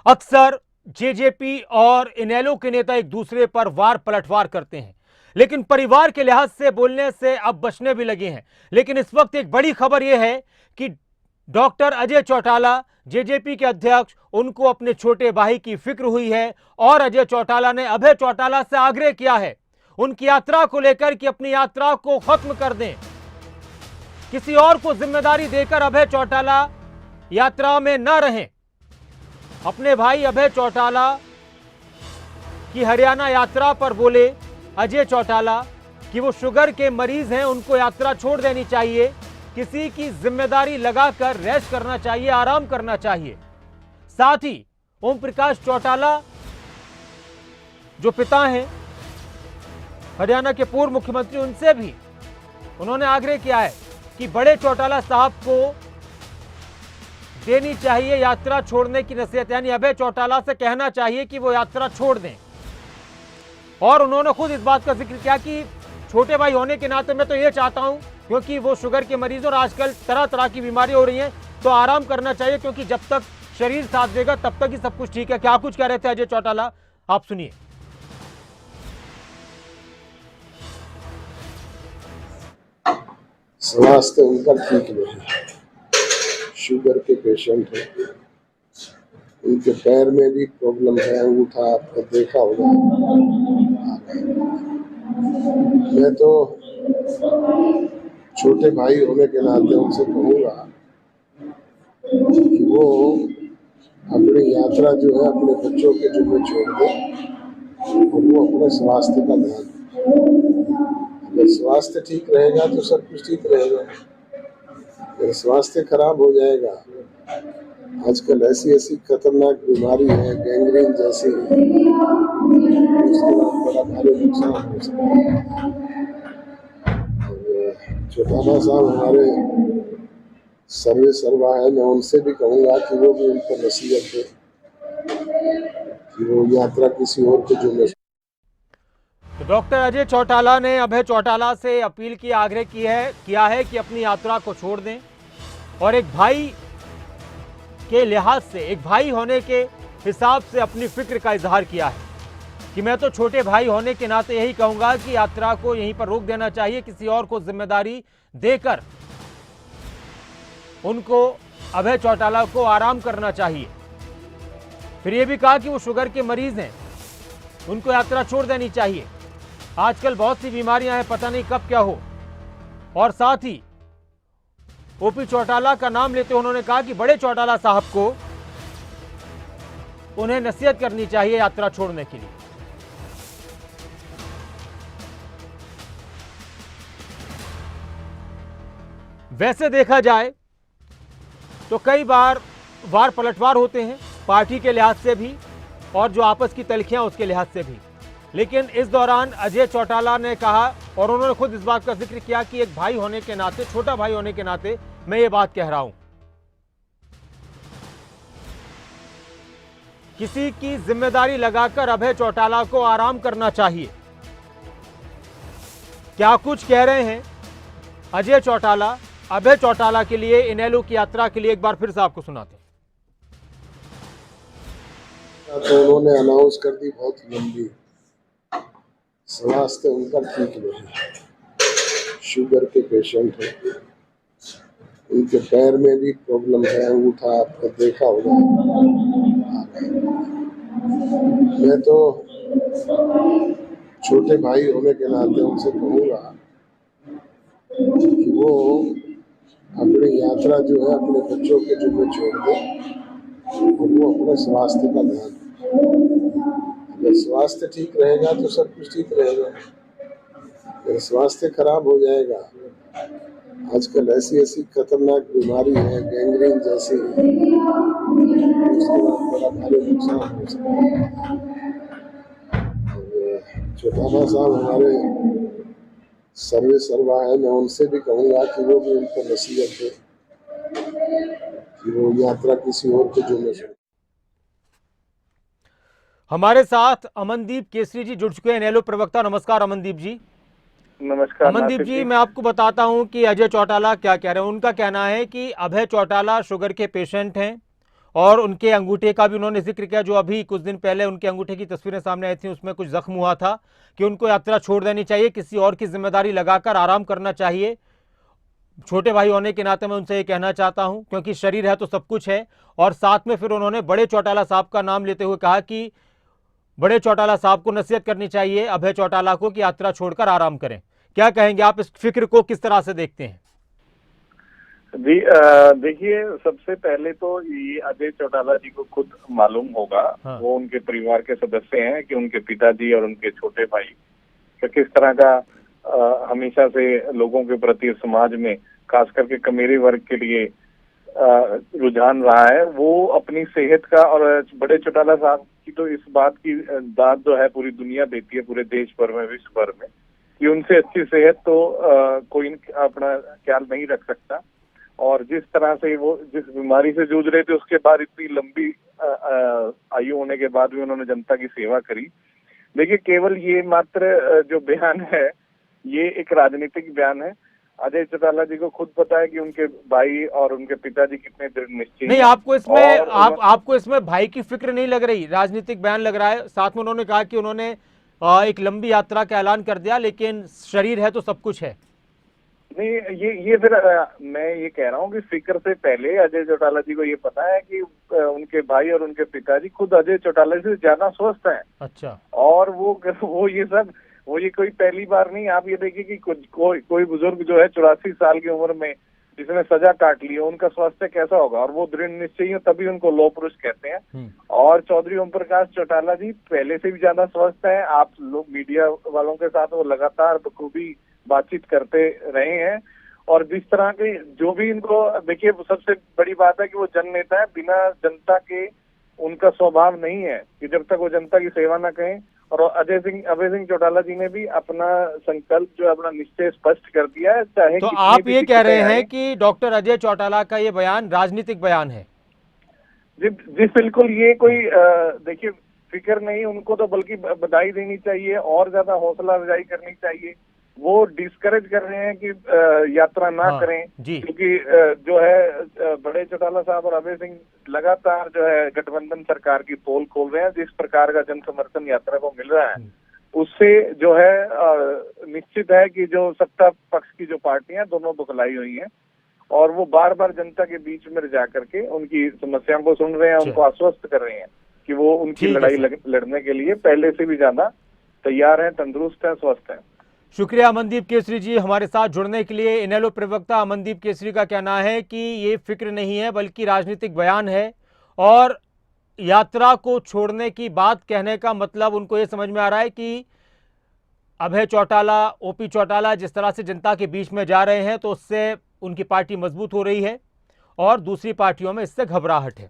अक्सर जेजेपी और इनेलो के नेता एक दूसरे पर वार पलटवार करते हैं, लेकिन परिवार के लिहाज से बोलने से अब बचने भी लगे हैं। लेकिन इस वक्त एक बड़ी खबर यह है कि डॉक्टर अजय चौटाला जेजेपी के अध्यक्ष, उनको अपने छोटे भाई की फिक्र हुई है और अजय चौटाला ने अभय चौटाला से आग्रह किया है उनकी यात्रा को लेकर कि अपनी यात्रा को खत्म कर दें, किसी और को जिम्मेदारी देकर अभय चौटाला यात्रा में न रहें। अपने भाई अभय चौटाला की हरियाणा यात्रा पर बोले अजय चौटाला कि वो शुगर के मरीज हैं, उनको यात्रा छोड़ देनी चाहिए, किसी की जिम्मेदारी लगाकर रेस्ट करना चाहिए, आराम करना चाहिए। साथ ही ओम प्रकाश चौटाला जो पिता हैं हरियाणा के पूर्व मुख्यमंत्री, उनसे भी उन्होंने आग्रह किया है कि बड़े चौटाला साहब को देनी चाहिए यात्रा छोड़ने की नसीहत, यानी अभय चौटाला से कहना चाहिए कि वो यात्रा छोड़ दें। और उन्होंने खुद इस बात का जिक्र किया कि छोटे भाई होने के नाते मैं तो ये चाहता हूं, क्योंकि वो शुगर के मरीज और आजकल तरह तरह की बीमारी हो रही हैं, तो आराम करना चाहिए, क्योंकि जब तक शरीर साथ देगा तब तक ही सब कुछ ठीक है। क्या कुछ कह रहे थे अजय चौटाला, आप सुनिए। स्वास्थ्य उनका ठीक नहीं, शुगर के पेशेंट है, उनके पैर में भी प्रॉब्लम है, अंगूठा आपको देखा होगा। मैं तो छोटे भाई होने के नाते उनसे कहूँगा कि वो अपनी यात्रा जो है अपने बच्चों के जुम्मे छोड़ दें और वो अपने स्वास्थ्य का ध्यान रखें। अगर स्वास्थ्य ठीक रहेगा तो सब कुछ ठीक रहेगा, अगर स्वास्थ्य खराब हो जाएगा, आजकल ऐसी ऐसी खतरनाक बीमारी है गैंग्रीन जैसी, उसके बाद बड़ा भारी नुकसान हो सकता है। और चौटाला साहब हमारे सर्वे सर्वा है, मैं उनसे भी कहूँगा कि वो भी उनको नसीहत दे कि वो यात्रा किसी और को जुम्मे। तो डॉक्टर अजय चौटाला ने अभय चौटाला से अपील की, आग्रह किया है कि अपनी यात्रा को छोड़ दें और एक भाई के लिहाज से, एक भाई होने के हिसाब से अपनी फिक्र का इजहार किया है कि मैं तो छोटे भाई होने के नाते यही कहूंगा कि यात्रा को यहीं पर रोक देना चाहिए, किसी और को जिम्मेदारी देकर उनको, अभय चौटाला को आराम करना चाहिए। फिर यह भी कहा कि वो शुगर के मरीज हैं, उनको यात्रा छोड़ देनी चाहिए, आजकल बहुत सी बीमारियां हैं, पता नहीं कब क्या हो। और साथ ही ओपी चौटाला का नाम लेते उन्होंने कहा कि बड़े चौटाला साहब को उन्हें नसीहत करनी चाहिए यात्रा छोड़ने के लिए। वैसे देखा जाए तो कई बार वार पलटवार होते हैं, पार्टी के लिहाज से भी और जो आपस की तलखियां उसके लिहाज से भी, लेकिन इस दौरान अजय चौटाला ने कहा और उन्होंने खुद इस बात का जिक्र किया कि एक भाई होने के नाते, छोटा भाई होने के नाते मैं ये बात कह रहा हूं, किसी की जिम्मेदारी लगाकर अभय चौटाला को आराम करना चाहिए। क्या कुछ कह रहे हैं अजय चौटाला, अभय चौटाला के लिए, इनेलो की यात्रा के लिए एक बार फिर से आपको सुनाते हैं। तो उन्होंने अनाउंस कर दी बहुत लंबी, स्वास्थ्य उनका ठीक नहीं, शुगर के पेशेंट है, उनके पैर में भी प्रॉब्लम है, अंगूठा आपको देखा होगा। मैं तो छोटे भाई होने के नाते उनसे कहूँगा कि वो अपनी यात्रा जो है अपने बच्चों के जुम्मे छोड़ दें और वो अपने स्वास्थ्य का ध्यान रखें। अगर स्वास्थ्य ठीक रहेगा तो सब कुछ ठीक रहेगा, अगर स्वास्थ्य खराब हो जाएगा, आजकल ऐसी ऐसी खतरनाक बीमारी है गैंग्रीन जैसी, उसके बाद बड़ा भारी नुकसान हो सकता है। और चौटाला साहब हमारे सर्वे सर्वा है, मैं उनसे भी कहूँगा कि वो भी उनको नसीहत दे कि वो यात्रा किसी और को जुम्मे छोड़े। हमारे साथ अमनदीप केसरी जी जुड़ चुके हैं, इनेलो प्रवक्ता। नमस्कार अमनदीप जी। नमस्कार अमनदीप नासिर जी, मैं आपको बताता हूं कि अजय चौटाला क्या कह रहे हैं। उनका कहना है कि अभय चौटाला शुगर के पेशेंट हैं और उनके अंगूठे का भी उन्होंने जिक्र किया। जो अभी कुछ दिन पहले उनके अंगूठे की तस्वीरें सामने आई थी, उसमें कुछ जख्म हुआ था कि उनको यात्रा छोड़ देनी चाहिए, किसी और की जिम्मेदारी लगाकर आराम करना चाहिए। छोटे भाई होने के नाते मैं उनसे ये कहना चाहता हूं, क्योंकि शरीर है तो सब कुछ है। और साथ में फिर उन्होंने बड़े चौटाला साहब का नाम लेते हुए कहा कि बड़े चौटाला साहब को नसीहत करनी चाहिए अभय चौटाला को कि यात्रा छोड़कर आराम करें। क्या कहेंगे आप, इस फिक्र को किस तरह से देखते हैं? जी, देखिए, सबसे पहले तो ये अजय चौटाला जी को खुद मालूम होगा। हाँ। वो उनके परिवार के सदस्य हैं कि उनके पिताजी और उनके छोटे भाई का किस तरह का हमेशा से लोगों के प्रति समाज में खास करके कमेरे वर्ग के लिए रुझान रहा है। वो अपनी सेहत का, और बड़े चौटाला साहब की तो इस बात की दाद जो है पूरी दुनिया देती है, पूरे देश भर में, विश्व भर में, कि उनसे अच्छी सेहत तो कोई अपना ख्याल नहीं रख सकता। और जिस तरह से वो जिस बीमारी से जूझ रहे थे, उसके बाद इतनी लंबी आयु होने के बाद भी उन्होंने जनता की सेवा करी। देखिए, केवल ये मात्र जो बयान है, ये एक राजनीतिक बयान है। अजय चौटाला जी को खुद पता है कि उनके भाई और उनके पिताजी कितने दृढ़ निश्चयी नहीं, हैं। आपको इसमें और आपको इसमें भाई की फिक्र नहीं लग रही? राजनीतिक बयान लग रहा है। साथ में उन्होंने कहा कि उन्होंने एक लंबी यात्रा का ऐलान कर दिया, लेकिन शरीर है तो सब कुछ है। नहीं, ये फिर मैं ये कह रहा हूँ कि फिक्र से पहले अजय चौटाला जी को ये पता है कि उनके भाई और उनके पिताजी खुद अजय चौटाला से ज्यादा स्वस्थ हैं। अच्छा। और वो ये कोई पहली बार नहीं। आप ये देखिए कि कोई बुजुर्ग जो है 84 साल की उम्र में, जिसने सजा काट ली है, उनका स्वास्थ्य कैसा होगा? और वो दृढ़ निश्चयी, तभी उनको लौह पुरुष कहते हैं। और चौधरी ओम प्रकाश चौटाला जी पहले से भी ज्यादा स्वस्थ हैं। आप लोग मीडिया वालों के साथ वो लगातार बखूबी बातचीत करते रहे हैं। और जिस तरह के जो भी इनको, देखिए, सबसे बड़ी बात है कि वो जननेता है। बिना जनता के उनका स्वभाव नहीं है कि जब तक वो जनता की सेवा ना करें। और अभय सिंह चौटाला जी ने भी अपना संकल्प जो है, अपना निश्चय स्पष्ट कर दिया है, चाहे तो कितनी आप भी ये कह रहे दिक्कतें हैं आएं। कि डॉक्टर अजय चौटाला का ये बयान राजनीतिक बयान है? जी बिल्कुल। ये कोई देखिए, फिक्र नहीं उनको, तो बल्कि बधाई देनी चाहिए और ज्यादा हौसला अफजाई करनी चाहिए। वो डिस्करेज कर रहे हैं कि यात्रा ना करें, क्योंकि जो है बड़े चौटाला साहब और अभय सिंह लगातार जो है गठबंधन सरकार की पोल खोल रहे हैं। जिस प्रकार का जन समर्थन यात्रा को मिल रहा है, उससे जो है निश्चित है कि जो सत्ता पक्ष की जो पार्टियां, दोनों बौखलाई हुई हैं। और वो बार बार जनता के बीच में जा करके उनकी समस्याओं को सुन रहे हैं, उनको आश्वस्त कर रहे हैं कि वो उनकी लड़ाई लड़ने के लिए पहले से भी ज्यादा तैयार हैं, तंदुरुस्त हैं, स्वस्थ हैं। शुक्रिया अमनदीप केसरी जी हमारे साथ जुड़ने के लिए। इनेलो प्रवक्ता अमनदीप केसरी का कहना है कि ये फिक्र नहीं है, बल्कि राजनीतिक बयान है। और यात्रा को छोड़ने की बात कहने का मतलब उनको ये समझ में आ रहा है कि अभय चौटाला, ओपी चौटाला जिस तरह से जनता के बीच में जा रहे हैं, तो उससे उनकी पार्टी मजबूत हो रही है और दूसरी पार्टियों में इससे घबराहट है।